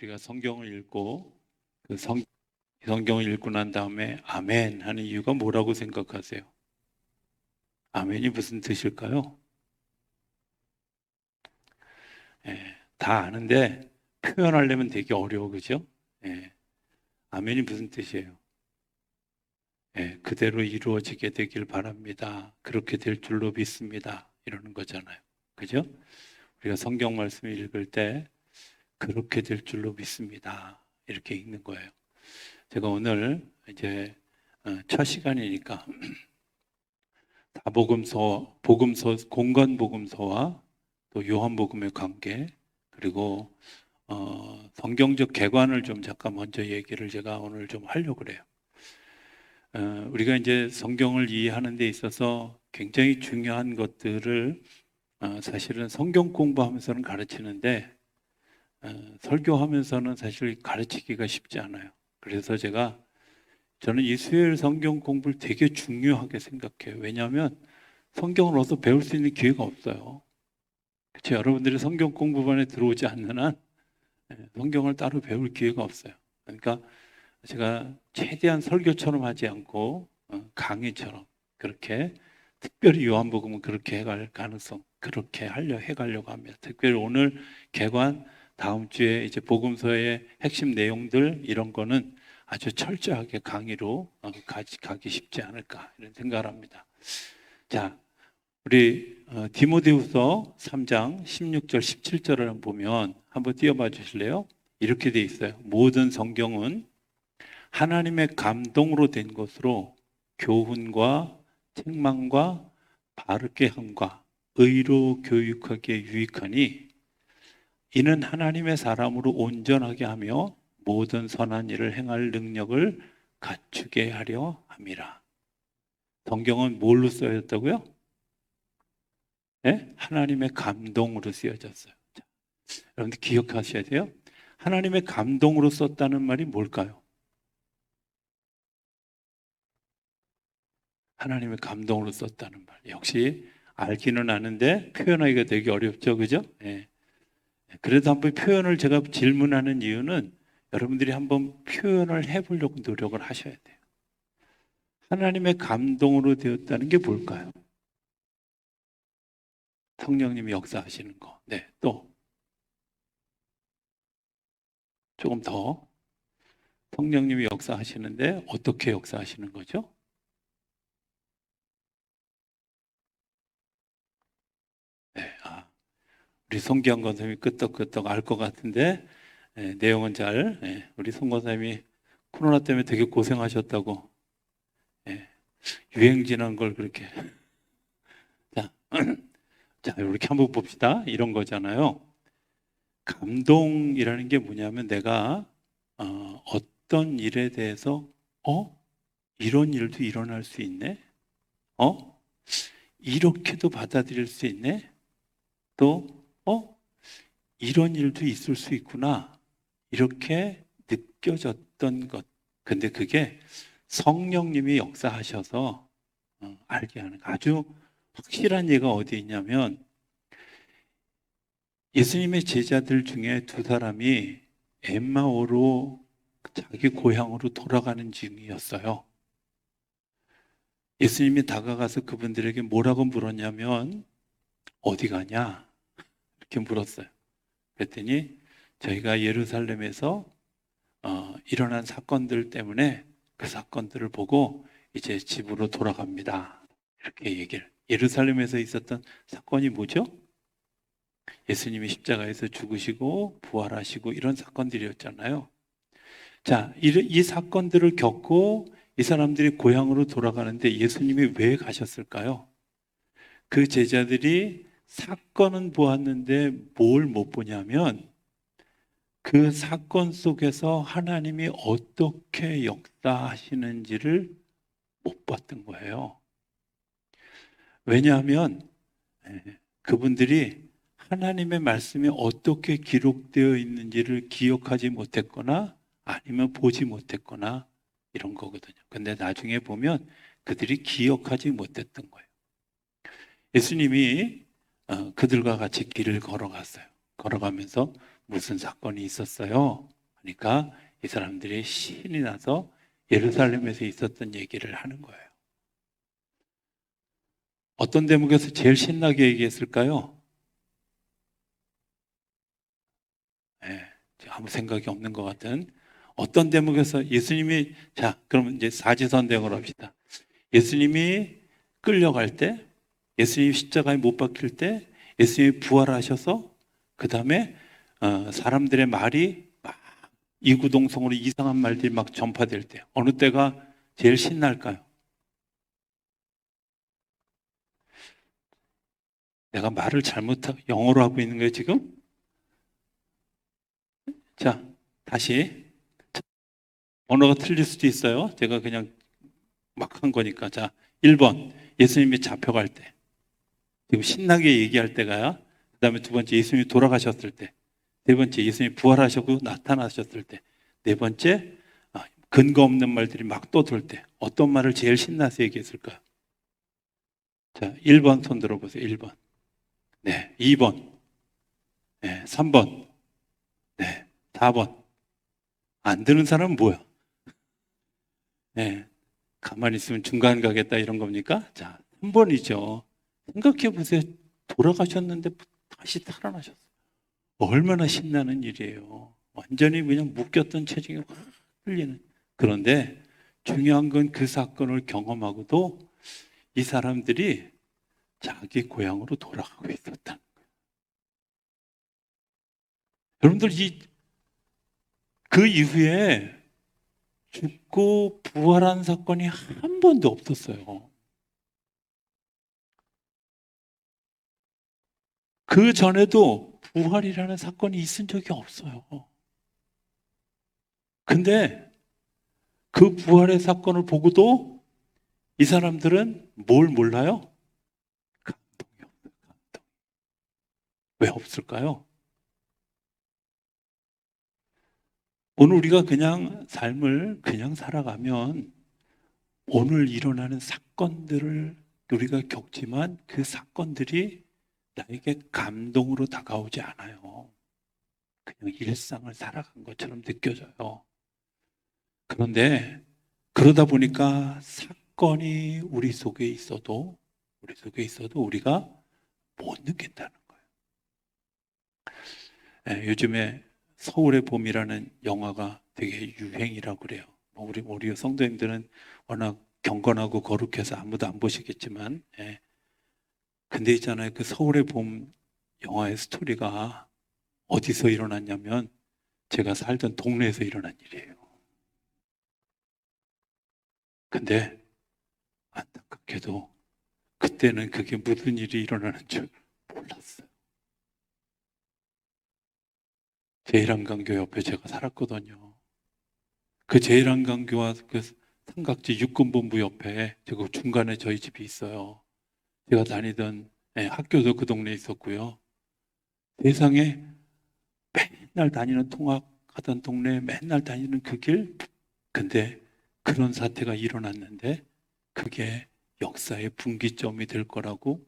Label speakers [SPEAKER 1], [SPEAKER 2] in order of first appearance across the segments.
[SPEAKER 1] 우리가 성경을 읽고 성경을 읽고 난 다음에 아멘 하는 이유가 뭐라고 생각하세요? 아멘이 무슨 뜻일까요? 다 아는데 표현하려면 되게 어려워, 그죠? 아멘이 무슨 뜻이에요? 그대로 이루어지게 되길 바랍니다. 그렇게 될 줄로 믿습니다. 이러는 거잖아요. 그죠? 우리가 성경 말씀을 읽을 때 그렇게 될 줄로 믿습니다. 이렇게 읽는 거예요. 제가 오늘 이제 첫 시간이니까 복음서, 공관복음서와 또 요한복음의 관계, 그리고 성경적 개관을 좀 잠깐 먼저 얘기를 제가 오늘 좀 하려고 그래요. 우리가 이제 성경을 이해하는 데 있어서 굉장히 중요한 것들을 사실은 성경 공부하면서는 가르치는데 설교하면서는 사실 가르치기가 쉽지 않아요. 그래서 저는 이 수요일 성경 공부를 되게 중요하게 생각해요. 왜냐하면 성경을 어디서 배울 수 있는 기회가 없어요. 그렇죠? 여러분들이 성경 공부반에 들어오지 않는 한 성경을 따로 배울 기회가 없어요. 그러니까 제가 최대한 설교처럼 하지 않고 강의처럼 그렇게, 특별히 요한복음은 그렇게 해갈 가능성, 그렇게 해가려고 합니다. 특별히 오늘 개관, 다음 주에 이제 복음서의 핵심 내용들, 이런 거는 아주 철저하게 강의로 가기 쉽지 않을까 이런 생각을 합니다. 자, 우리 디모데후서 3장 16절 17절을 보면 한번 띄워봐 주실래요? 이렇게 돼 있어요. 모든 성경은 하나님의 감동으로 된 것으로 교훈과 책망과 바르게 함과 의로 교육하기에 유익하니 이는 하나님의 사람으로 온전하게 하며 모든 선한 일을 행할 능력을 갖추게 하려 함이라. 성경은 뭘로 쓰여졌다고요? 네? 하나님의 감동으로 쓰여졌어요. 자, 여러분들 기억하셔야 돼요. 하나님의 감동으로 썼다는 말이 뭘까요? 하나님의 감동으로 썼다는 말. 역시 알기는 아는데 표현하기가 되게 어렵죠, 그죠? 그래도 한번 표현을 제가 질문하는 이유는 여러분들이 한번 표현을 해보려고 노력을 하셔야 돼요. 하나님의 감동으로 되었다는 게 뭘까요? 성령님이 역사하시는 거. 네, 또 조금 더 성령님이 역사하시는데 어떻게 역사하시는 거죠? 네, 우리 송기환 권사님이 끄떡끄떡 알 것 같은데 내용은 우리 송 권사님이 코로나 때문에 되게 고생하셨다고 유행 지난 걸 그렇게 자, 자 이렇게 한번 봅시다. 이런 거잖아요. 감동이라는 게 뭐냐면 내가 어떤 일에 대해서 이런 일도 일어날 수 있네? 이렇게도 받아들일 수 있네? 또 이런 일도 있을 수 있구나. 이렇게 느껴졌던 것. 근데 그게 성령님이 역사하셔서 알게 하는 아주 확실한 예가 어디 있냐면 예수님의 제자들 중에 두 사람이 엠마오로 자기 고향으로 돌아가는 중이었어요. 예수님이 다가가서 그분들에게 뭐라고 물었냐면 어디 가냐? 이렇게 물었어요. 그랬더니 저희가 예루살렘에서 일어난 사건들 때문에 그 사건들을 보고 이제 집으로 돌아갑니다. 이렇게 얘기를. 예루살렘에서 있었던 사건이 뭐죠? 예수님이 십자가에서 죽으시고 부활하시고 이런 사건들이었잖아요. 자, 이 사건들을 겪고 이 사람들이 고향으로 돌아가는데 예수님이 왜 가셨을까요? 그 제자들이 사건은 보았는데 뭘 못 보냐면 그 사건 속에서 하나님이 어떻게 역사하시는지를 못 봤던 거예요. 왜냐하면 그분들이 하나님의 말씀이 어떻게 기록되어 있는지를 기억하지 못했거나 아니면 보지 못했거나 이런 거거든요. 근데 나중에 보면 그들이 기억하지 못했던 거예요. 예수님이 그들과 같이 길을 걸어갔어요. 걸어가면서 무슨 사건이 있었어요? 그러니까 이 사람들이 신이 나서 예루살렘에서 있었던 얘기를 하는 거예요. 어떤 대목에서 제일 신나게 얘기했을까요? 네, 아무 생각이 없는 것 같은 어떤 대목에서 예수님이 자, 그러면 이제 사지선행을 합시다. 예수님이 끌려갈 때, 예수님이 십자가에 못 박힐 때, 예수님이 부활하셔서 그 다음에 사람들의 말이 막 이구동성으로 이상한 말들이 막 전파될 때 어느 때가 제일 신날까요? 내가 말을 잘못하고 영어로 하고 있는 거예요 지금? 자, 다시 언어가 틀릴 수도 있어요. 제가 그냥 막 한 거니까. 자, 1번 예수님이 잡혀갈 때 지금 신나게 얘기할 때가요. 그 다음에 두 번째 예수님이 돌아가셨을 때, 네 번째 예수님이 부활하셨고 나타나셨을 때, 네 번째 근거 없는 말들이 막 떠돌 때 어떤 말을 제일 신나서 얘기했을까요? 자, 1번 손 들어보세요. 1번. 네, 2번. 네, 3번. 네, 4번. 안 드는 사람은 뭐야? 네, 가만히 있으면 중간 가겠다 이런 겁니까? 자, 3번이죠. 생각해 보세요. 돌아가셨는데 다시 살아나셨어요. 얼마나 신나는 일이에요. 완전히 그냥 묶였던 체중이 확 풀리는. 그런데 중요한 건 그 사건을 경험하고도 이 사람들이 자기 고향으로 돌아가고 있었다. 여러분들 그 이후에 죽고 부활한 사건이 한 번도 없었어요. 그 전에도 부활이라는 사건이 있은 적이 없어요. 근데 그 부활의 사건을 보고도 이 사람들은 뭘 몰라요? 감동이 없어요. 감동. 왜 없을까요? 오늘 우리가 그냥 삶을 그냥 살아가면 오늘 일어나는 사건들을 우리가 겪지만 그 사건들이 나에게 감동으로 다가오지 않아요. 그냥 일상을 살아간 것처럼 느껴져요. 그런데 그러다 보니까 사건이 우리 속에 있어도 우리가 못 느낀다는 거예요. 예, 요즘에 서울의 봄이라는 영화가 되게 유행이라고 그래요. 뭐 우리 성도님들은 워낙 경건하고 거룩해서 아무도 안 보시겠지만, 예. 근데 있잖아요. 그 서울의 봄 영화의 스토리가 어디서 일어났냐면 제가 살던 동네에서 일어난 일이에요. 근데 안타깝게도 그때는 그게 무슨 일이 일어나는 줄 몰랐어요. 제일한강교 옆에 제가 살았거든요. 그 제일한강교와 그 삼각지 육군본부 옆에 제가 중간에 저희 집이 있어요. 제가 다니던 학교도 그 동네에 있었고요. 세상에 맨날 다니는 통학하던 동네에 맨날 다니는 그 길. 근데 그런 사태가 일어났는데 그게 역사의 분기점이 될 거라고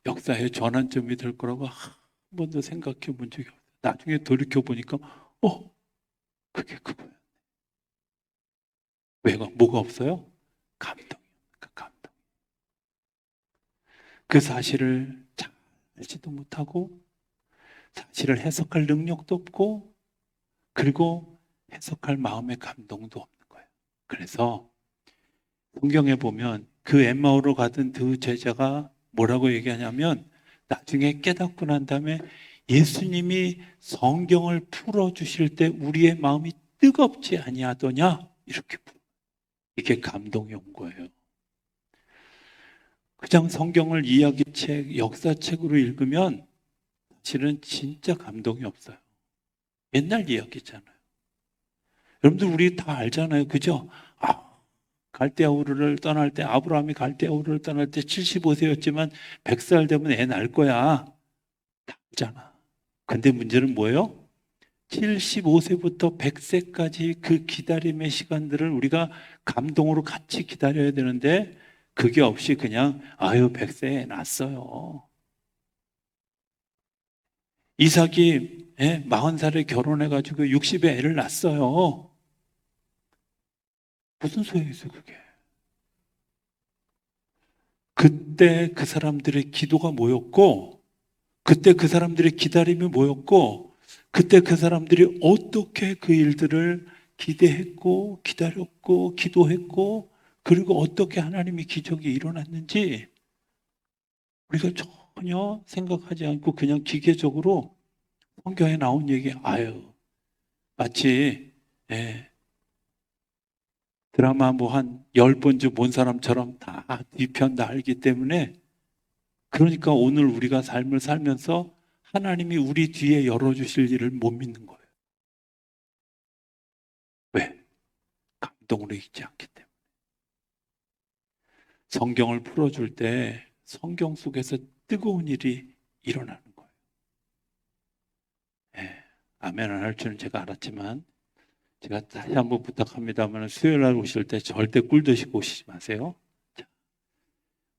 [SPEAKER 1] 역사의 전환점이 될 거라고 한 번도 생각해 본 적이 없어요. 나중에 돌이켜 보니까 그게 그거야. 왜가 뭐가 없어요? 감동. 그 감동. 그 사실을 잘 알지도 못하고 사실을 해석할 능력도 없고 그리고 해석할 마음의 감동도 없는 거예요. 그래서 성경에 보면 그 엠마오로 가던 두 제자가 뭐라고 얘기하냐면 나중에 깨닫고 난 다음에 예수님이 성경을 풀어주실 때 우리의 마음이 뜨겁지 아니하더냐 이렇게 이게 감동이 온 거예요. 그냥 성경을 이야기책, 역사책으로 읽으면 사실은 진짜 감동이 없어요. 옛날 이야기잖아요. 여러분들 우리 다 알잖아요. 그죠? 갈대아우르를 떠날 때 아브라함이 갈대아우르를 떠날 때 75세였지만 100살 되면 애 낳을 거야. 다 알잖아. 근데 문제는 뭐예요? 75세부터 100세까지 그 기다림의 시간들을 우리가 감동으로 같이 기다려야 되는데 그게 없이 그냥 100세에 낳았어요. 이삭이 40살에 결혼해가지고 60에 애를 낳았어요. 무슨 소용이 있어요, 그게? 그때 그 사람들의 기도가 뭐였고, 그때 그 사람들의 기다림이 뭐였고, 그때 그 사람들이 어떻게 그 일들을 기대했고, 기다렸고, 기도했고, 그리고 어떻게 하나님의 기적이 일어났는지 우리가 전혀 생각하지 않고 그냥 기계적으로 성경에 나온 얘기, 마치, 예, 드라마 뭐 한 10번쯤 본 사람처럼 다 뒤편 다 알기 때문에, 그러니까 오늘 우리가 삶을 살면서 하나님이 우리 뒤에 열어주실 일을 못 믿는 거예요. 왜? 감동으로 읽지 않기 때문에. 성경을 풀어줄 때 성경 속에서 뜨거운 일이 일어나는 거예요. 예, 아멘 안 할 줄은 제가 알았지만, 제가 다시 한번 부탁합니다만 수요일 날 오실 때 절대 꿀 드시고 오시지 마세요. 자,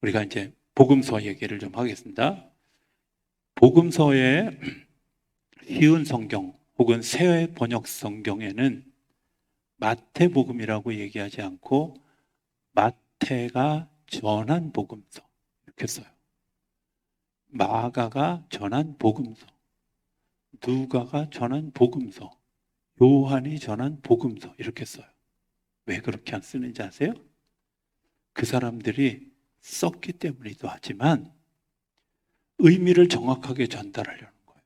[SPEAKER 1] 우리가 이제 복음서 얘기를 좀 하겠습니다. 복음서의 쉬운 성경 혹은 새 번역 성경에는 마태복음이라고 얘기하지 않고 마태가 전한 복음서 이렇게 써요. 마가가 전한 복음서, 누가가 전한 복음서, 요한이 전한 복음서 이렇게 써요. 왜 그렇게 안 쓰는지 아세요? 그 사람들이 썼기 때문이기도 하지만 의미를 정확하게 전달하려는 거예요.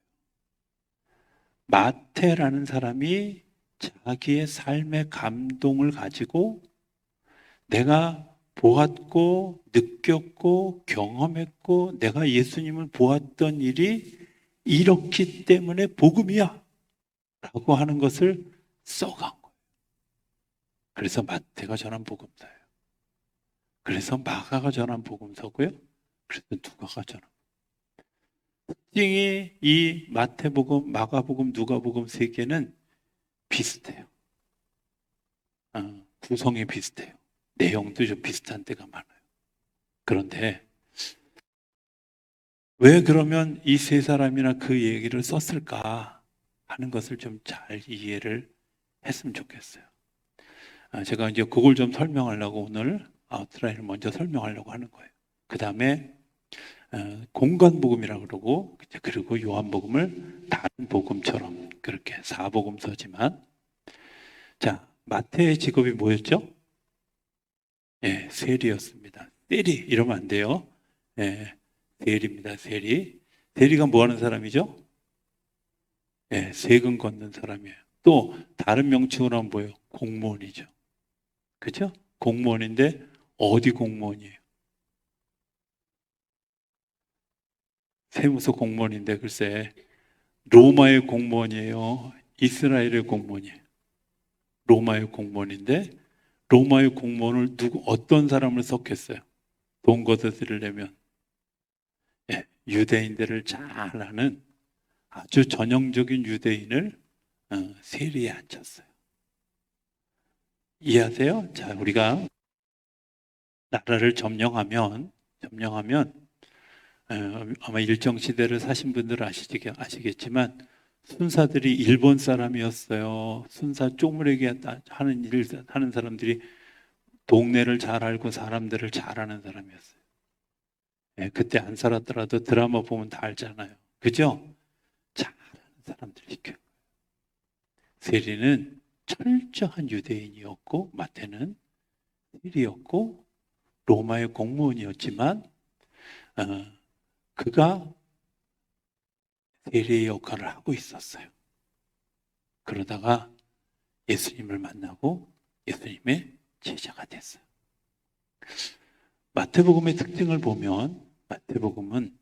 [SPEAKER 1] 마태라는 사람이 자기의 삶의 감동을 가지고 내가 보았고 느꼈고 경험했고 내가 예수님을 보았던 일이 이렇기 때문에 복음이야 라고 하는 것을 써간 거예요. 그래서 마태가 전한 복음서예요. 그래서 마가가 전한 복음서고요. 그래서 누가가 전한, 특징이 이 마태복음, 마가복음, 누가복음 세 개는 비슷해요. 구성이 비슷해요. 내용도 좀 비슷한 데가 많아요. 그런데 왜 그러면 이 세 사람이나 그 얘기를 썼을까 하는 것을 좀 잘 이해를 했으면 좋겠어요. 제가 이제 그걸 좀 설명하려고 오늘 아웃라인을 먼저 설명하려고 하는 거예요. 그 다음에 공관복음이라고 그러고, 그리고 요한복음을 다른 복음처럼 그렇게 사복음서지만, 자, 마태의 직업이 뭐였죠? 예, 세리였습니다. 세리 이러면 안 돼요. 예, 세리입니다. 세리. 세리가 뭐 하는 사람이죠? 예, 세금 걷는 사람이에요. 또 다른 명칭으로 하면 뭐예요? 공무원이죠. 그죠? 공무원인데 어디 공무원이에요? 세무서 공무원인데 글쎄 로마의 공무원이에요? 이스라엘의 공무원이에요? 로마의 공무원인데 로마의 공무원을 어떤 사람을 썼겠어요? 돈 걷어들이려면 유대인들을 잘 아는 아주 전형적인 유대인을 세리에 앉혔어요. 이해하세요? 자, 우리가 나라를 점령하면 아마 일정 시대를 사신 분들은 아시겠지만 순사들이 일본 사람이었어요. 순사 쪼무레기 하는 일을 하는 사람들이 동네를 잘 알고 사람들을 잘 아는 사람이었어요. 그때 안 살았더라도 드라마 보면 다 알잖아요. 그죠? 잘 아는 사람들 시켜요. 세리는 철저한 유대인이었고 마태는 세리였고 로마의 공무원이었지만 그가 세리의 역할을 하고 있었어요. 그러다가 예수님을 만나고 예수님의 제자가 됐어요. 마태복음의 특징을 보면 마태복음은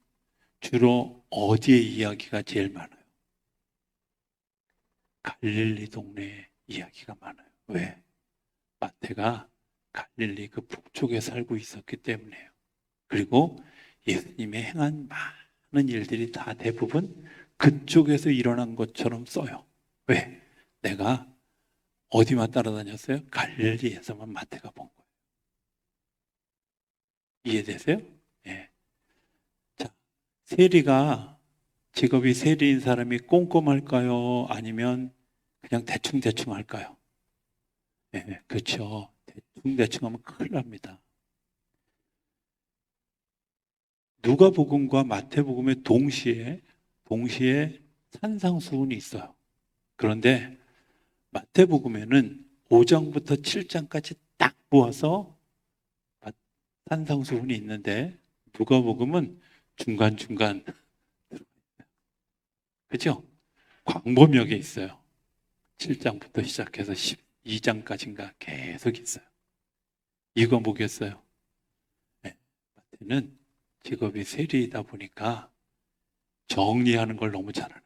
[SPEAKER 1] 주로 어디에 이야기가 제일 많아요? 갈릴리 동네에 이야기가 많아요. 왜? 마태가 갈릴리 그 북쪽에 살고 있었기 때문에요. 그리고 예수님의 행한 많은 일들이 다 대부분 그쪽에서 일어난 것처럼 써요. 왜? 내가 어디만 따라다녔어요? 갈릴리에서만 마태가 본 거예요. 이해되세요? 예. 자, 세리가 직업이 세리인 사람이 꼼꼼할까요? 아니면 그냥 대충 할까요? 네, 그렇죠. 대충 하면 큰일 납니다. 누가복음과 마태복음에 동시에 산상수훈이 있어요. 그런데 마태복음에는 5장부터 7장까지 딱 모아서 산상수훈이 있는데 누가복음은 중간중간, 그죠? 광범위하게 있어요. 7장부터 시작해서 12장까지인가 계속 있어요. 이거 뭐겠어요? 네, 마태는 직업이 세리이다 보니까 정리하는 걸 너무 잘하는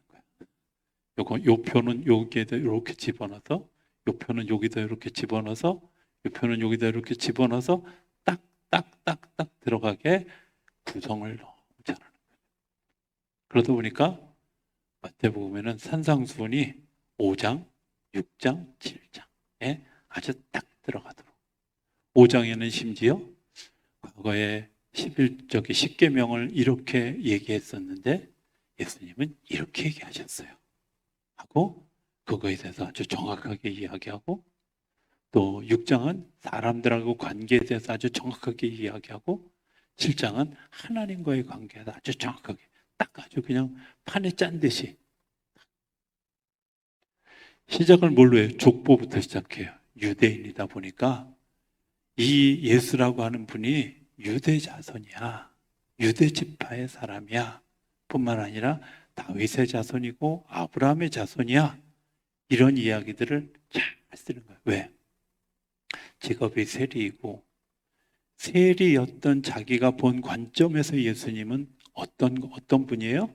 [SPEAKER 1] 거예요. 요 표는 여기에다 이렇게 집어넣어서, 요 표는 여기다 이렇게 집어넣어서, 요 표는 여기다 이렇게 집어넣어서 딱 들어가게 구성을 너무 잘하는 거예요. 그러다 보니까 마태복음에는 산상수훈이 5장, 6장, 7장에 아주 딱 들어가도록. 5장에는 심지어 과거에 11저기 십계명을 이렇게 얘기했었는데 예수님은 이렇게 얘기하셨어요 하고, 그거에 대해서 아주 정확하게 이야기하고, 또 6장은 사람들하고 관계에 대해서 아주 정확하게 이야기하고, 7장은 하나님과의 관계에 대해서 아주 정확하게 딱 아주 그냥 판에 짠 듯이. 시작을 뭘로 해요? 족보부터 시작해요. 유대인이다 보니까 이 예수라고 하는 분이 유대 자손이야, 유대 지파의 사람이야, 뿐만 아니라 다윗의 자손이고 아브라함의 자손이야, 이런 이야기들을 잘 쓰는 거예요. 왜? 직업이 세리이고, 세리였던 자기가 본 관점에서 예수님은 어떤 분이에요?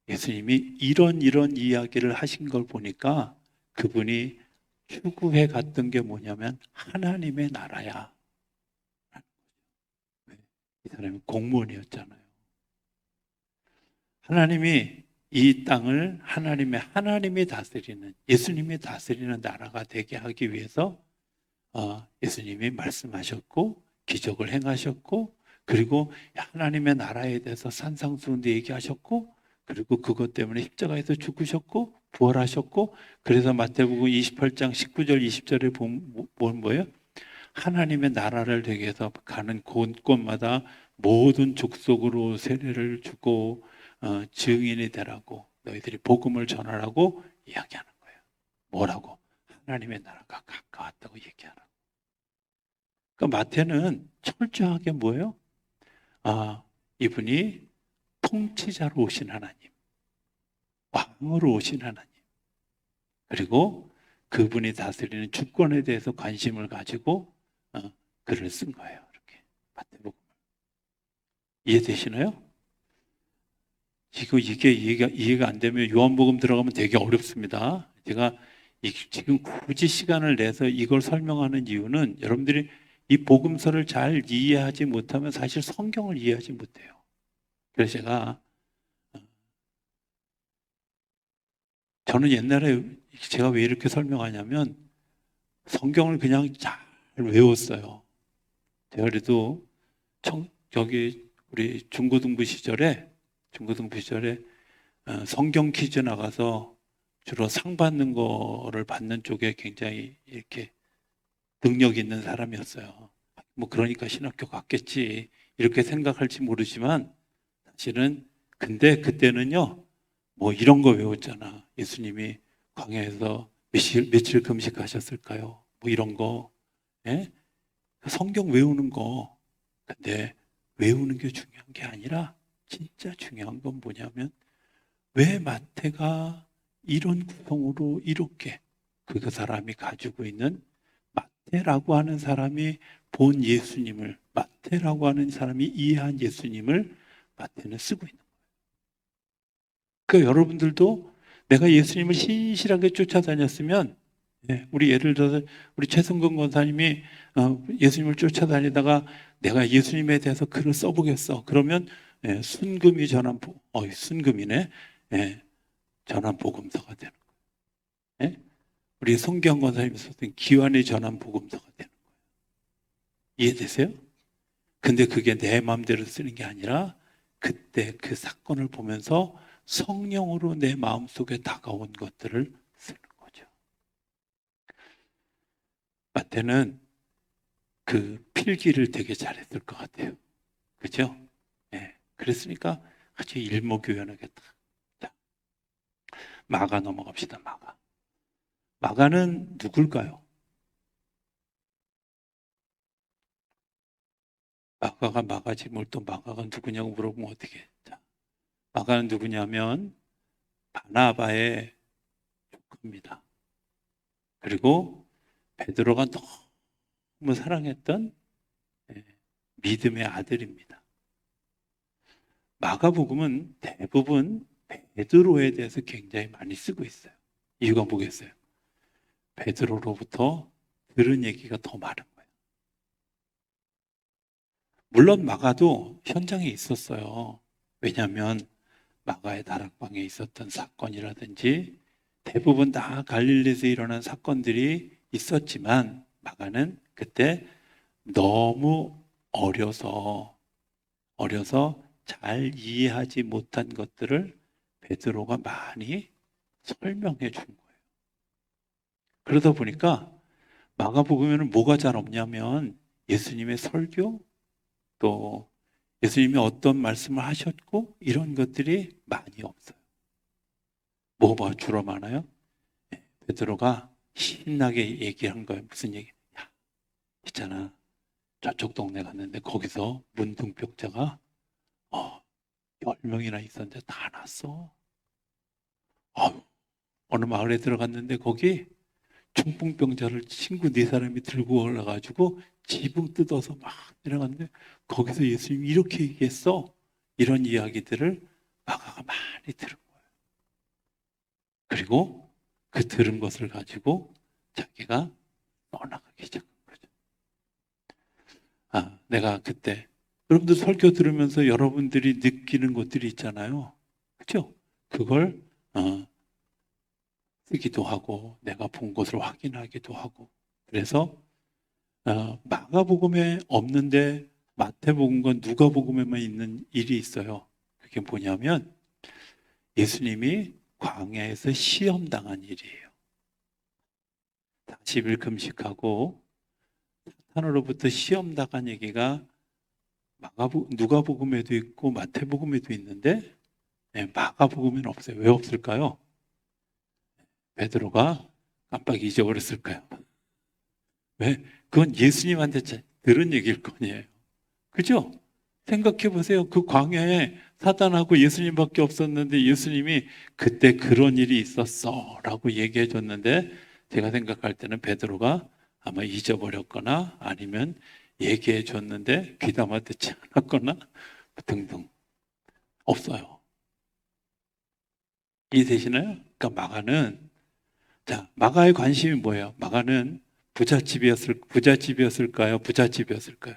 [SPEAKER 1] 예수님이 이런 이야기를 하신 걸 보니까 그분이 추구해 갔던 게 뭐냐면 하나님의 나라야. 이 사람이 공무원이었잖아요. 하나님이 이 땅을 하나님이 다스리는, 예수님이 다스리는 나라가 되게 하기 위해서 예수님이 말씀하셨고 기적을 행하셨고, 그리고 하나님의 나라에 대해서 산상수훈도 얘기하셨고, 그리고 그것 때문에 십자가에서 죽으셨고 부활하셨고, 그래서 마태복음 28장 19절 20절에 보면 뭐예요? 하나님의 나라를 되기 위해서 가는 곳곳마다 모든 족속으로 세례를 주고 증인이 되라고, 너희들이 복음을 전하라고 이야기하는 거예요. 뭐라고? 하나님의 나라가 가까웠다고 얘기하라고. 그러니까 마태는 철저하게 뭐예요? 이분이 통치자로 오신 하나님, 왕으로 오신 하나님, 그리고 그분이 다스리는 주권에 대해서 관심을 가지고 글을 쓴 거예요. 이렇게 마태복음. 이해되시나요? 지금 이게 이해가 안 되면 요한복음 들어가면 되게 어렵습니다. 제가 지금 굳이 시간을 내서 이걸 설명하는 이유는 여러분들이 이 복음서를 잘 이해하지 못하면 사실 성경을 이해하지 못해요. 그래서 저는 옛날에 제가 왜 이렇게 설명하냐면 성경을 그냥 잘 외웠어요. 제가 그래도 저기 우리 중고등부 시절에 성경 퀴즈 나가서 주로 상 받는 거를 받는 쪽에 굉장히 이렇게 능력 있는 사람이었어요. 뭐 그러니까 신학교 갔겠지 이렇게 생각할지 모르지만, 사실은 근데 그때는요, 뭐 이런 거 외웠잖아. 예수님이 광야에서 며칠 금식하셨을까요? 뭐 이런 거. 예? 성경 외우는 거. 근데 외우는 게 중요한 게 아니라 진짜 중요한 건 뭐냐면 왜 마태가 이런 구성으로 이렇게 그 사람이 가지고 있는, 마태라고 하는 사람이 본 예수님을, 마태라고 하는 사람이 이해한 예수님을 마태는 쓰고 있는 거예요. 그러니까 여러분들도 내가 예수님을 신실하게 쫓아다녔으면, 우리 예를 들어서 우리 최승근 권사님이 예수님을 쫓아다니다가 내가 예수님에 대해서 글을 써보겠어. 그러면 순금이 순금이네. 전한 복음서가 되는 거예요. 우리 송기환 권사님이 썼던 기환의 전한 복음서가 되는 거예요. 이해되세요? 근데 그게 내 마음대로 쓰는 게 아니라 그때 그 사건을 보면서 성령으로 내 마음속에 다가온 것들을 쓰는 거죠. 마태는 그 필기를 되게 잘했을 것 같아요. 그죠? 예. 그랬으니까 아주 일목요연하게 딱. 자, 마가 넘어갑시다. 마가. 마가는 누굴까요? 마가가 마가지 뭘 또 마가가 누구냐고 물어보면 어떻게? 자, 마가는 누구냐면 바나바의 조카입니다. 그리고 베드로가 너무 사랑했던 예, 믿음의 아들입니다. 마가복음은 대부분 베드로에 대해서 굉장히 많이 쓰고 있어요. 이유가 뭐겠어요? 베드로로부터 들은 얘기가 더 많은 거예요. 물론 마가도 현장에 있었어요. 왜냐하면 마가의 다락방에 있었던 사건이라든지 대부분 다 갈릴리에서 일어난 사건들이 있었지만 마가는 그때 너무 어려서 잘 이해하지 못한 것들을 베드로가 많이 설명해 준 거예요. 그러다 보니까 마가복음에는 뭐가 잘 없냐면 예수님의 설교, 또 예수님이 어떤 말씀을 하셨고 이런 것들이 많이 없어요. 뭐가 주로 많아요? 베드로가 신나게 얘기한 거예요. 무슨 얘기? 야, 있잖아. 저쪽 동네 갔는데 거기서 문둥병자가 10명이나 있었는데 다 났어. 어, 어느 마을에 들어갔는데 거기 중풍병자를 친구 4사람이 들고 올라가지고 지붕 뜯어서 막 내려갔는데 거기서 예수님이 이렇게 얘기했어. 이런 이야기들을 마가가 많이 들은 거예요. 그리고 그 들은 것을 가지고 자기가 떠나가기 시작한 거죠. 내가 그때 여러분들 설교 들으면서 여러분들이 느끼는 것들이 있잖아요. 그렇죠? 그걸 쓰기도 하고 내가 본 것을 확인하기도 하고 그래서 마가복음에 없는데 마태복음과 누가복음에만 있는 일이 있어요. 그게 뭐냐면 예수님이 광야에서 시험당한 일이에요. 40일 금식하고 사탄으로부터 시험당한 얘기가 누가복음에도 있고 마태복음에도 있는데 마가복음에는 없어요. 왜 없을까요? 베드로가 깜빡 잊어버렸을까요? 왜? 그건 예수님한테 들은 얘기일 거예요. 그죠? 생각해 보세요. 그 광야에 사단하고 예수님밖에 없었는데 예수님이 그때 그런 일이 있었어 라고 얘기해 줬는데 제가 생각할 때는 베드로가 아마 잊어버렸거나 아니면 얘기해 줬는데 귀담아 듣지 않았거나 등등 없어요. 이해되시나요? 그러니까 마가의 관심이 뭐예요? 마가는 부잣집이었을까요? 부잣집이었을까요?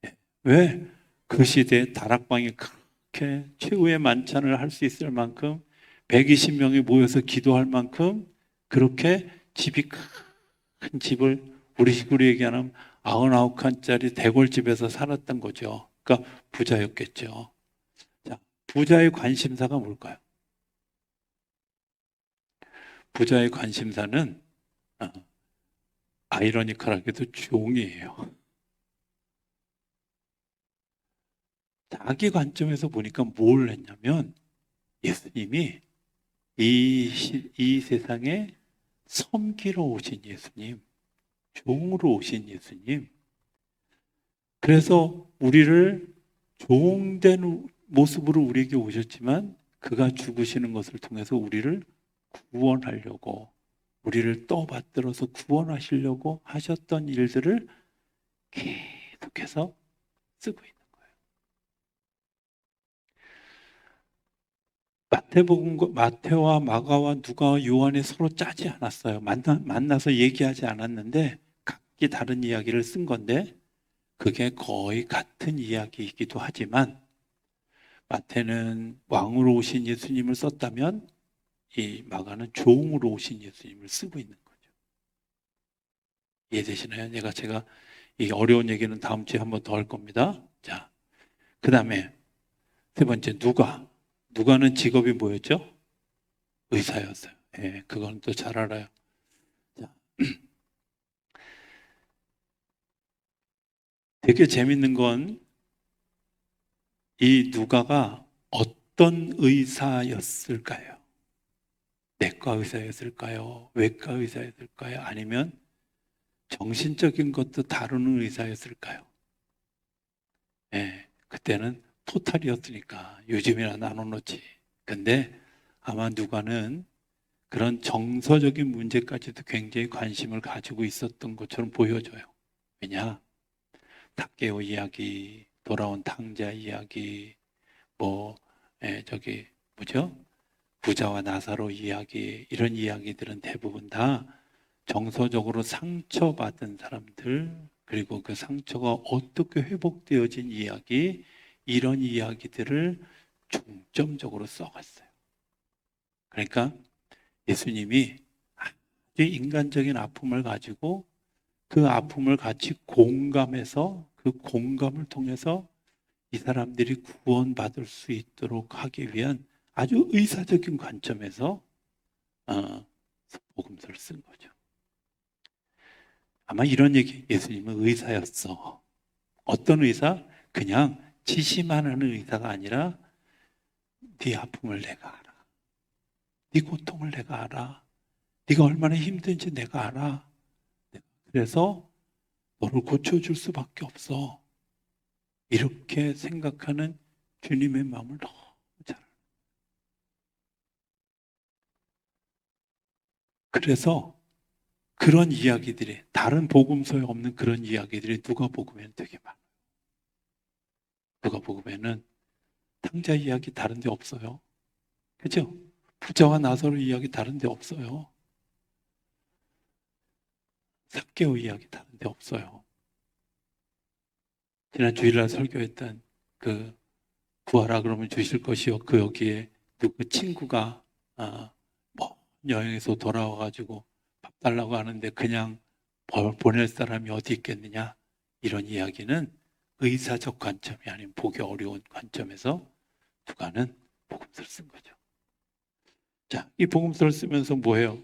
[SPEAKER 1] 예. 왜? 그 시대에 다락방이 그렇게 최후의 만찬을 할 수 있을 만큼 120명이 모여서 기도할 만큼 그렇게 집이 큰 집을 우리 식으로 얘기하면 99칸짜리 대궐집에서 살았던 거죠. 그러니까 부자였겠죠. 자, 부자의 관심사가 뭘까요? 부자의 관심사는 어, 아이러니컬하게도 종이에요. 자기 관점에서 보니까 뭘 했냐면 예수님이 이 세상에 섬기러 오신 예수님, 종으로 오신 예수님. 그래서 우리를 종된 모습으로 우리에게 오셨지만 그가 죽으시는 것을 통해서 우리를 구원하려고 우리를 떠받들어서 구원하시려고 하셨던 일들을 계속해서 쓰고 있는 거예요. 마태와 마가와 누가와 요한이 서로 짜지 않았어요. 만나서 얘기하지 않았는데 각기 다른 이야기를 쓴 건데 그게 거의 같은 이야기이기도 하지만 마태는 왕으로 오신 예수님을 썼다면 이 마가는 종으로 오신 예수님을 쓰고 있는 거죠. 이해되시나요? 제가 이 어려운 얘기는 다음 주에 한 번 더 할 겁니다. 자, 그 다음에 세 번째, 누가는 직업이 뭐였죠? 의사였어요. 예, 그건 또 잘 알아요. 자, 되게 재밌는 건 이 누가가 어떤 의사였을까요? 내과 의사였을까요? 외과 의사였을까요? 아니면 정신적인 것도 다루는 의사였을까요? 예, 그때는 토탈이었으니까 요즘이나 나눠놓지. 근데 아마 누가는 그런 정서적인 문제까지도 굉장히 관심을 가지고 있었던 것처럼 보여져요. 왜냐? 닥개오 이야기, 돌아온 탕자 이야기, 뭐, 저기, 뭐죠? 부자와 나사로 이야기, 이런 이야기들은 대부분 다 정서적으로 상처받은 사람들, 그리고 그 상처가 어떻게 회복되어진 이야기, 이런 이야기들을 중점적으로 써갔어요. 그러니까 예수님이 아주 인간적인 아픔을 가지고 그 아픔을 같이 공감해서 그 공감을 통해서 이 사람들이 구원받을 수 있도록 하기 위한 아주 의사적인 관점에서 복음서를 쓴 거죠. 아마 이런 얘기, 예수님은 의사였어. 어떤 의사? 그냥 지시만 하는 의사가 아니라 네 아픔을 내가 알아. 네 고통을 내가 알아. 네가 얼마나 힘든지 내가 알아. 그래서 너를 고쳐줄 수밖에 없어. 이렇게 생각하는 주님의 마음을 너무 잘 알아요. 그래서 그런 이야기들이 다른 복음서에 없는 그런 이야기들이 누가복음에는 되게 많아요. 누가복음에는 탕자 이야기 다른 데 없어요. 그죠? 부자와 나사로 이야기 다른 데 없어요. 삭개오 이야기 다른 데 없어요. 지난 주일날 설교했던 그 구하라 그러면 주실 것이요. 그 여기에 누구 친구가 뭐 여행에서 돌아와가지고 밥 달라고 하는데 그냥 보낼 사람이 어디 있겠느냐. 이런 이야기는 의사적 관점이 아닌 보기 어려운 관점에서 누가는 복음서를 쓴 거죠. 자, 이 복음서를 쓰면서 뭐예요?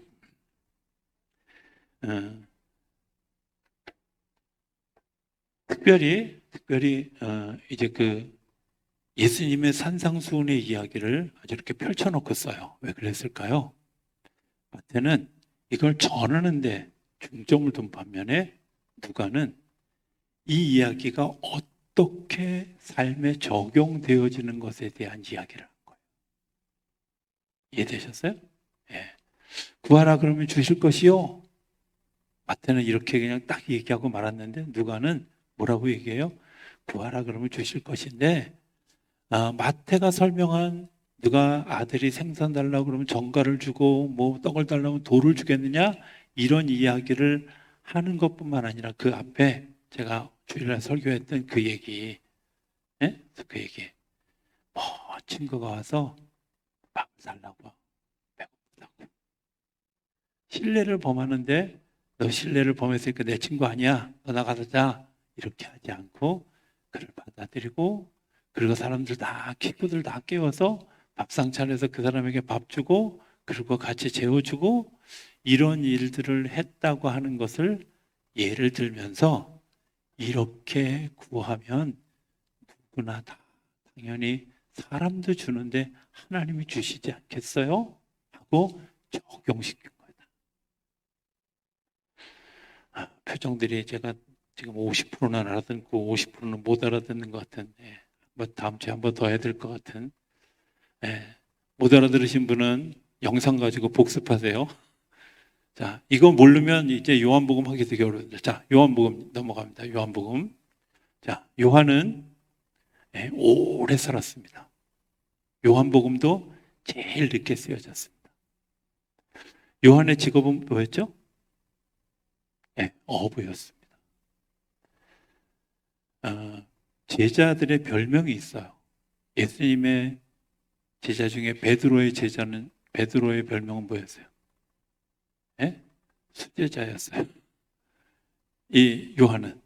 [SPEAKER 1] 어, 특별히 이제 그 예수님의 산상수훈의 이야기를 아주 이렇게 펼쳐놓고 써요. 왜 그랬을까요? 마태는 이걸 전하는데 중점을 둔 반면에 누가는 이 이야기가 어떻게 삶에 적용되어지는 것에 대한 이야기를 한 거예요. 이해되셨어요? 예. 구하라 그러면 주실 것이요. 마태는 이렇게 그냥 딱 얘기하고 말았는데 누가는 뭐라고 얘기해요? 구하라 그러면 주실 것인데 마태가 설명한 누가 아들이 생선 달라고 그러면 전가를 주고 뭐 떡을 달라고 하면 돌을 주겠느냐 이런 이야기를 하는 것뿐만 아니라 그 앞에 제가 주일날 설교했던 그 얘기, 예? 그 얘기. 뭐 친구가 와서 밥을 달라고 배고프다고 신뢰를 범하는데 너 신뢰를 범했으니까 내 친구 아니야. 너 나가서 자. 이렇게 하지 않고 그를 받아들이고 그리고 사람들 다 식구들 다 깨워서 밥상 차려서 그 사람에게 밥 주고 그리고 같이 재워주고 이런 일들을 했다고 하는 것을 예를 들면서 이렇게 구하면 누구나 다 당연히 사람도 주는데 하나님이 주시지 않겠어요? 하고 적용시킨 거다. 표정들이 제가 지금 50%는 알아듣고 50%는 못 알아듣는 것 같은, 뭐 다음 주에 한 번 더 해야 될 것 같은. 못 알아들으신 분은 영상 가지고 복습하세요. 자, 이거 모르면 이제 요한복음 하기 되게 어려워요. 자, 요한복음 넘어갑니다. 요한복음. 자, 요한은 오래 살았습니다. 요한복음도 제일 늦게 쓰여졌습니다. 요한의 직업은 뭐였죠? 어부였습니다. 제자들의 별명이 있어요. 예수님의 제자 중에 베드로의 별명은 뭐였어요? 수제자였어요. 이 요한은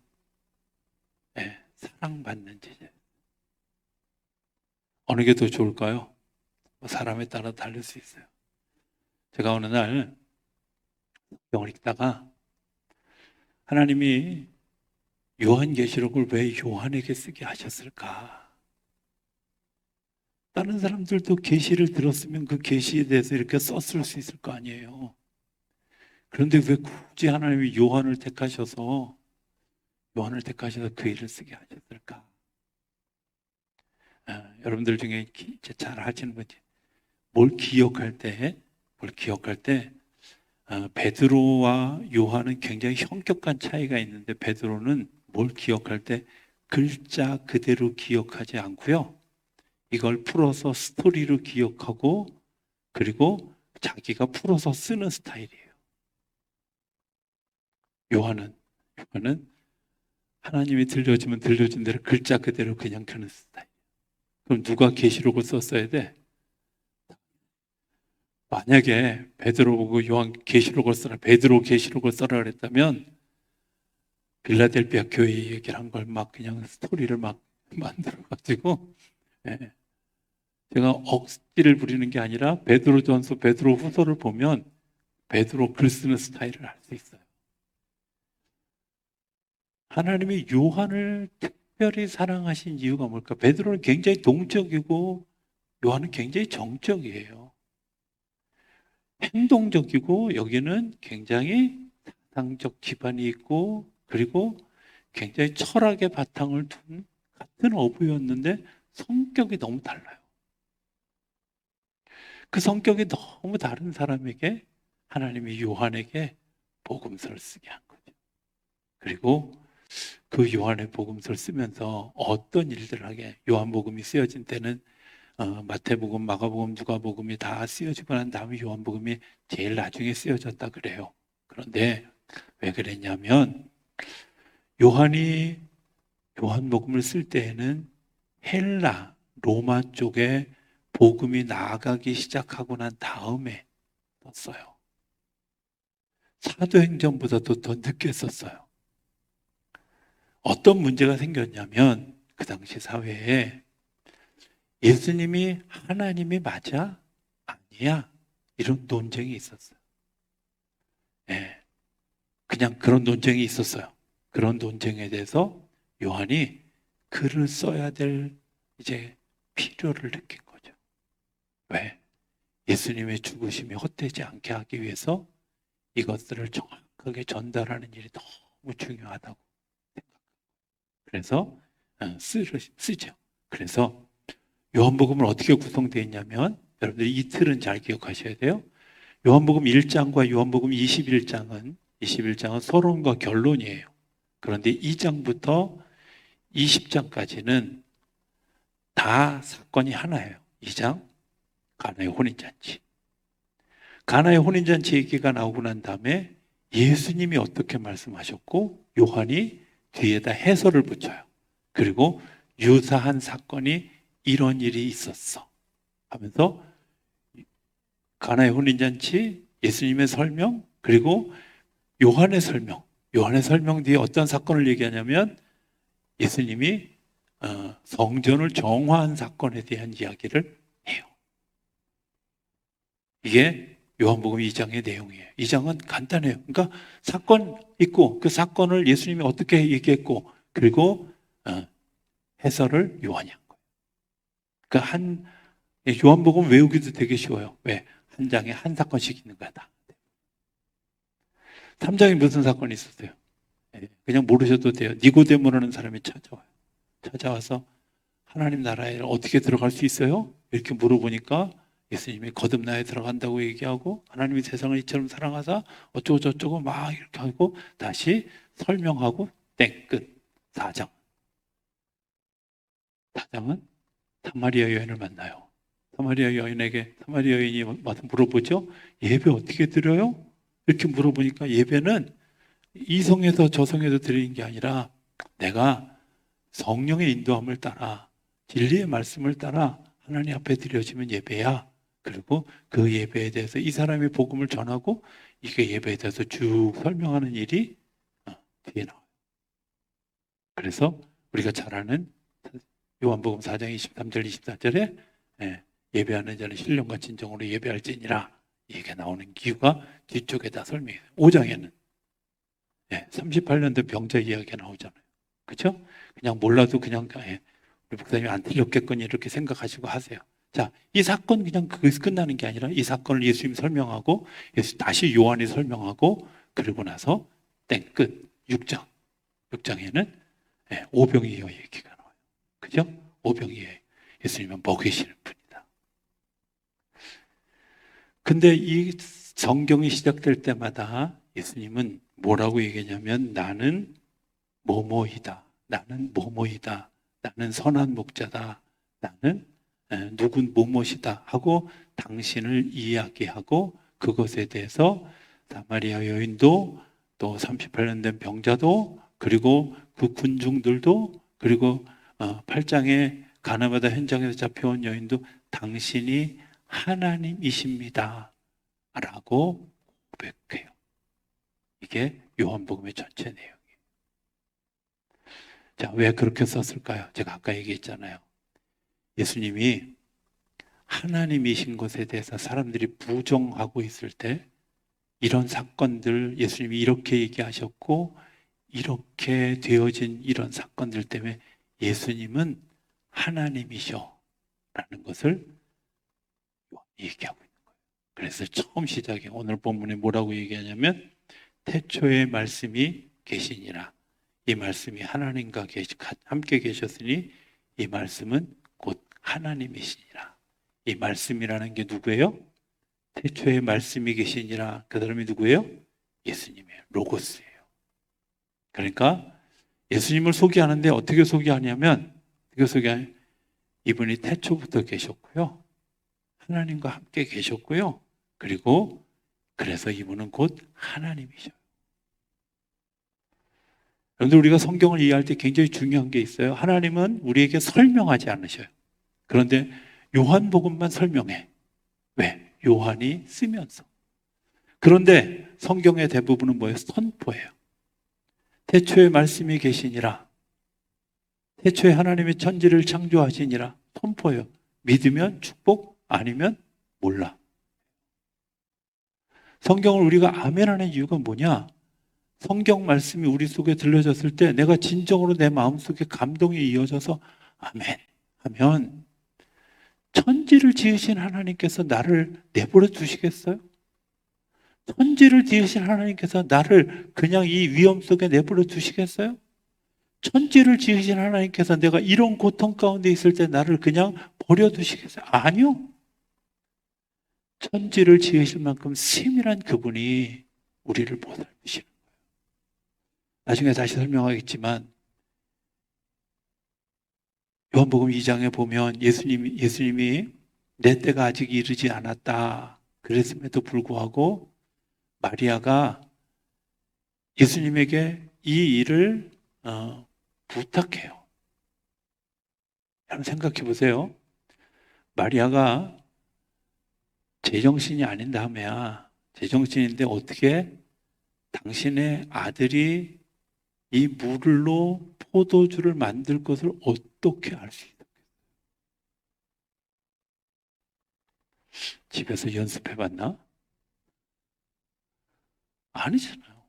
[SPEAKER 1] 사랑받는 제자. 어느 게 더 좋을까요? 사람에 따라 다를 수 있어요. 제가 어느 날 영을 읽다가 하나님이 요한계시록을 왜 요한에게 쓰게 하셨을까? 다른 사람들도 계시를 들었으면 그 계시에 대해서 이렇게 썼을 수 있을 거 아니에요. 그런데 왜 굳이 하나님이 요한을 택하셔서 그 일을 쓰게 하셨을까? 여러분들 중에 잘 하시는 분이 뭘 기억할 때 베드로와 요한은 굉장히 현격한 차이가 있는데 베드로는 뭘 기억할 때 글자 그대로 기억하지 않고요. 이걸 풀어서 스토리로 기억하고 그리고 자기가 풀어서 쓰는 스타일이에요. 요한은 하나님이 들려주면 들려준 대로 글자 그대로 그냥 켜는 스타일. 그럼 누가 계시록을 썼어야 돼? 만약에 베드로 보고 요한 계시록을 써라, 베드로 계시록을 써라 그랬다면 빌라델피아 교회 얘기를 한 걸 막 그냥 스토리를 막 만들어가지고 제가 억지를 부리는 게 아니라 베드로전서, 베드로후서를 보면 베드로 글 쓰는 스타일을 알 수 있어요. 하나님이 요한을 특별히 사랑하신 이유가 뭘까? 베드로는 굉장히 동적이고 요한은 굉장히 정적이에요. 행동적이고 여기는 굉장히 사상적 기반이 있고 그리고 굉장히 철학의 바탕을 둔 같은 어부였는데 성격이 너무 달라요. 그 성격이 너무 다른 사람에게 하나님이 요한에게 복음서를 쓰게 한 거죠. 그리고 그 요한의 복음서를 쓰면서 어떤 일들을 하게 요한복음이 쓰여진 때는 마태복음, 마가복음, 누가복음이 다 쓰여지고 난 다음에 요한복음이 제일 나중에 쓰여졌다 그래요. 그런데 왜 그랬냐면 요한이 요한복음을 쓸 때에는 헬라, 로마 쪽에 복음이 나아가기 시작하고 난 다음에 썼어요. 사도행전보다도 더 늦게 썼어요. 어떤 문제가 생겼냐면 그 당시 사회에 예수님이 하나님이 맞아? 아니야? 이런 논쟁이 있었어요. 네, 그냥 그런 논쟁이 있었어요. 그런 논쟁에 대해서 요한이 글을 써야 될 이제 필요를 느낀 거죠. 왜? 예수님의 죽으심이 헛되지 않게 하기 위해서 이것들을 정확하게 전달하는 일이 너무 중요하다고 생각해요. 그래서 쓰죠. 그래서 요한복음은 어떻게 구성되어 있냐면 여러분들이 이 틀은 잘 기억하셔야 돼요. 요한복음 1장과 요한복음 21장은 서론과 결론이에요. 그런데 2장부터 20장까지는 다 사건이 하나예요. 2장 가나의 혼인잔치. 가나의 혼인잔치 얘기가 나오고 난 다음에 예수님이 어떻게 말씀하셨고 요한이 뒤에다 해설을 붙여요. 그리고 유사한 사건이 이런 일이 있었어 하면서 가나의 혼인잔치, 예수님의 설명, 그리고 요한의 설명. 요한의 설명 뒤에 어떤 사건을 얘기하냐면 예수님이 성전을 정화한 사건에 대한 이야기를 해요. 이게 요한복음 2장의 내용이에요. 2장은 간단해요. 그러니까 사건 있고 그 사건을 예수님이 어떻게 얘기했고 그리고 해설을 요한이 한 거예요. 그러니까 요한복음 외우기도 되게 쉬워요. 왜? 한 장에 한 사건씩 있는 거다. 3장에 무슨 사건이 있었어요? 그냥 모르셔도 돼요. 니고데모라는 사람이 찾아와요. 찾아와서 하나님 나라에 어떻게 들어갈 수 있어요? 이렇게 물어보니까 예수님이 거듭나에 들어간다고 얘기하고 하나님이 세상을 이처럼 사랑하사 어쩌고 저쩌고 막 이렇게 하고 다시 설명하고 땡 끝. 4장. 4장은 사마리아 여인을 만나요. 사마리아 여인이 와서 물어보죠. 예배 어떻게 드려요? 이렇게 물어보니까 예배는 이 성에서 저 성에서 드리는 게 아니라 내가 성령의 인도함을 따라 진리의 말씀을 따라 하나님 앞에 드려지면 예배야. 그리고 그 예배에 대해서 이 사람이 복음을 전하고 이게 예배에 대해서 쭉 설명하는 일이 뒤에 나와요. 그래서 우리가 잘 아는 요한복음 4장 23절 24절에 예배하는 자는 신령과 진정으로 예배할지니라 이게 나오는 이유가 뒤쪽에다 설명해요. 5장에는 38년도 병자 이야기가 나오잖아요. 그렇죠? 그냥 몰라도 그냥 우리 목사님이 안 틀렸겠거니 이렇게 생각하시고 하세요. 자, 이 사건 그냥 거기서 끝나는 게 아니라 이 사건을 예수님이 설명하고 다시 요한이 설명하고 그리고 나서 끝 6장 6장에는 오병이어 얘기가 나와요. 그죠? 오병이어 예수님은 먹이시는 분이다. 근데 이 성경이 시작될 때마다 예수님은 뭐라고 얘기하냐면 나는 뭐뭐이다. 나는 뭐뭐이다. 나는 선한 목자다. 나는 누군 뭐뭐이다 하고 당신을 이야기하고 그것에 대해서 사마리아 여인도 또 38년 된 병자도 그리고 그 군중들도 그리고 8장에 가나바다 현장에서 잡혀온 여인도 당신이 하나님이십니다 라고 고백해요. 이게 요한복음의 전체 내용이에요. 자, 왜 그렇게 썼을까요? 제가 아까 얘기했잖아요. 예수님이 하나님이신 것에 대해서 사람들이 부정하고 있을 때 이런 사건들 예수님이 이렇게 얘기하셨고 이렇게 되어진 이런 사건들 때문에 예수님은 하나님이셔 라는 것을 얘기하고 있는 거예요. 그래서 처음 시작에 오늘 본문에 뭐라고 얘기하냐면 태초에 말씀이 계시니라. 이 말씀이 하나님과 함께 계셨으니 이 말씀은 곧 하나님이시니라. 이 말씀이라는 게 누구예요? 태초에 말씀이 계시니라. 그 사람이 누구예요? 예수님이에요. 로고스예요. 그러니까 예수님을 소개하는데 어떻게 소개하냐면 이분이 태초부터 계셨고요. 하나님과 함께 계셨고요. 그리고 그래서 이분은 곧 하나님이셔요. 그런데 우리가 성경을 이해할 때 굉장히 중요한 게 있어요. 하나님은 우리에게 설명하지 않으셔요. 그런데 요한복음만 설명해. 왜? 요한이 쓰면서. 그런데 성경의 대부분은 뭐예요? 선포예요. 태초에 말씀이 계시니라. 태초에 하나님의 천지를 창조하시니라. 선포예요. 믿으면 축복, 아니면 몰라. 성경을 우리가 아멘하는 이유가 뭐냐? 성경 말씀이 우리 속에 들려졌을 때 내가 진정으로 내 마음속에 감동이 이어져서 아멘 하면 천지를 지으신 하나님께서 나를 내버려 두시겠어요? 천지를 지으신 하나님께서 나를 그냥 이 위험 속에 내버려 두시겠어요? 천지를 지으신 하나님께서 내가 이런 고통 가운데 있을 때 나를 그냥 버려두시겠어요? 아니요. 천지를 지으실 만큼 세밀한 그분이 우리를 보살피시는 거예요. 나중에 다시 설명하겠지만 요한복음 2장에 보면 예수님이 내 때가 아직 이르지 않았다. 그랬음에도 불구하고 마리아가 예수님에게 이 일을 부탁해요. 여러분 생각해 보세요. 마리아가 제정신이 아닌 다음에야 제정신인데 어떻게 당신의 아들이 이 물로 포도주를 만들 것을 어떻게 알 수 있었겠어요? 집에서 연습해 봤나? 아니잖아요.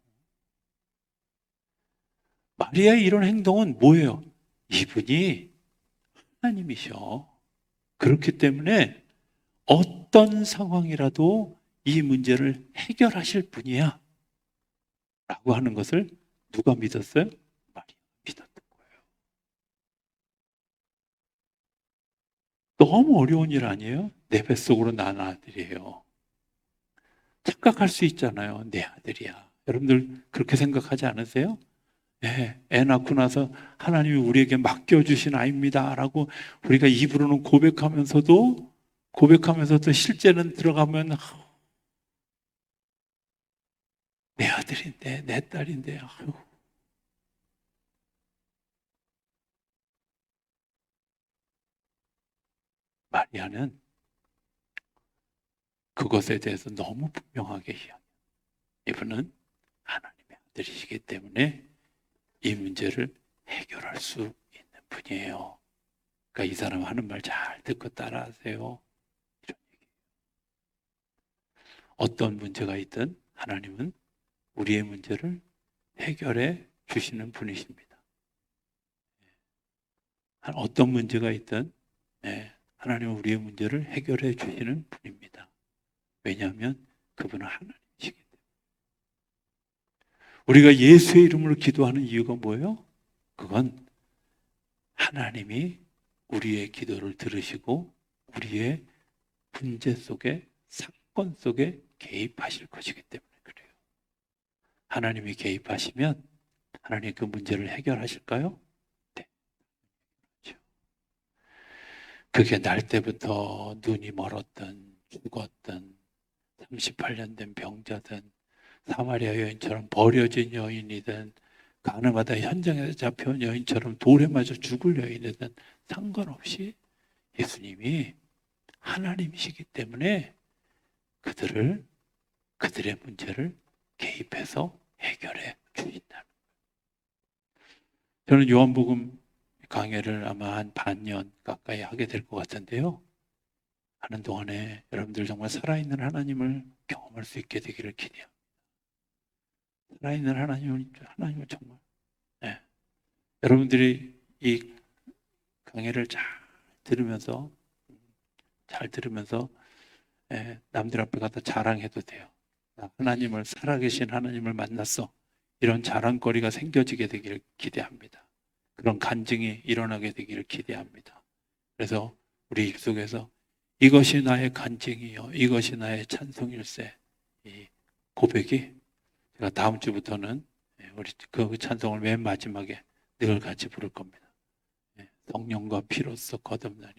[SPEAKER 1] 마리아의 이런 행동은 뭐예요? 이분이 하나님이셔. 그렇기 때문에 어떤 상황이라도 이 문제를 해결하실 분이야. 라고 하는 것을 누가 믿었어요? 마리아가 믿었던 거예요. 너무 어려운 일 아니에요? 내 뱃속으로 난 아들이에요. 착각할 수 있잖아요. 내 아들이야. 여러분들 그렇게 생각하지 않으세요? 네, 애 낳고 나서 하나님이 우리에게 맡겨주신 아이입니다 라고 우리가 입으로는 고백하면서도 실제는 들어가면 내 아들인데 내 딸인데 아유. 마리아는 그것에 대해서 너무 분명하게 이야기해요. 이분은 하나님의 아들이시기 때문에 이 문제를 해결할 수 있는 분이에요. 그러니까 이 사람 하는 말 잘 듣고 따라하세요. 이런 얘기. 어떤 문제가 있든 하나님은 우리의 문제를 해결해 주시는 분이십니다. 어떤 문제가 있든 하나님은 우리의 문제를 해결해 주시는 분입니다. 왜냐하면 그분은 하나님이시기 때문에. 우리가 예수의 이름으로 기도하는 이유가 뭐예요? 그건 하나님이 우리의 기도를 들으시고 우리의 문제 속에, 사건 속에 개입하실 것이기 때문에 그래요. 하나님이 개입하시면 하나님 그 문제를 해결하실까요? 네. 그렇죠. 그게 날 때부터 눈이 멀었든 죽었든 38년 된 병자든 사마리아 여인처럼 버려진 여인이든 가늠하다 현장에서 잡혀온 여인처럼 돌에 맞아 죽을 여인이든 상관없이 예수님이 하나님이시기 때문에 그들의 문제를 개입해서 해결해 주신다는. 저는 요한복음 강해를 아마 한 반년 가까이 하게 될 것 같은데요. 하는 동안에 여러분들 정말 살아있는 하나님을 경험할 수 있게 되기를 기대합니다. 살아있는 하나님을 정말. 네. 여러분들이 이 강해를 들으면서 잘 들으면서 남들 앞에 가서 자랑해도 돼요. 하나님을, 살아계신 하나님을 만났어. 이런 자랑거리가 생겨지게 되기를 기대합니다. 그런 간증이 일어나게 되기를 기대합니다. 그래서 우리 입속에서 이것이 나의 간증이요, 이것이 나의 찬송일세, 이 고백이 제가 다음 주부터는 우리 그 찬송을 맨 마지막에 늘 같이 부를 겁니다. 성령과 피로써 거듭나니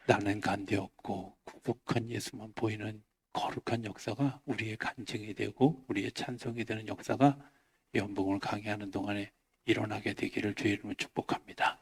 [SPEAKER 1] 나는 간되었고 구속한 예수만 보이는 거룩한 역사가 우리의 간증이 되고 우리의 찬송이 되는 역사가 연복음을 강의하는 동안에 일어나게 되기를 주의 이름으로 축복합니다.